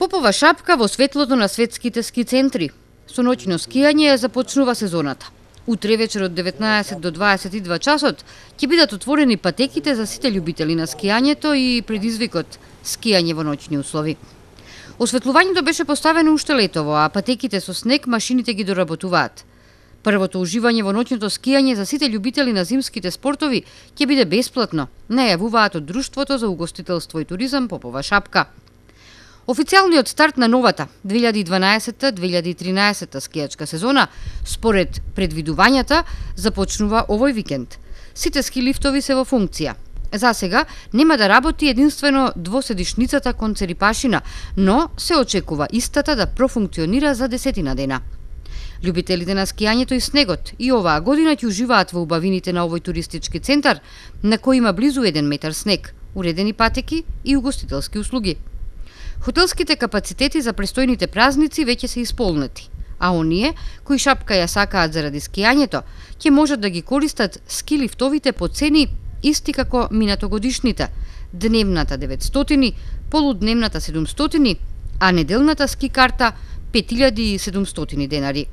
Попова шапка во светлото на светските ски центри. Со ноќно скијање започнува сезоната. Утре вечер од 19 до 22 часот ќе бидат отворени патеките за сите љубители на скијањето и предизвикот скијање во ноќни услови. Осветлувањето беше поставено уште летово, а патеките со снег машините ги доработуваат. Првото уживање во ноќното скијање за сите љубители на зимските спортови ќе биде бесплатно, најавуваат од Друштвото за угостителство и туризам Попова шапка. Официјалниот старт на новата 2012-2013 скијачка сезона, според предвидувањата, започнува овој викенд. Сите ски лифтови се во функција. За сега нема да работи единствено двоседишницата кон Церипашина, но се очекува истата да профункционира за 10 дена. Љубителите на скијањето и снегот и оваа година ќе уживаат во убавините на овој туристички центар, на кој има близу 1 метар снег, уредени патеки и угостителски услуги. Хотелските капацитети за престојните празници веќе се исполнети, а оние кои шапка ја сакаат заради скијањето ќе можат да ги користат ски лифтовите по цени исти како минатогодишните: дневната 900, полудневната 700, а неделната ски карта 5700 денари.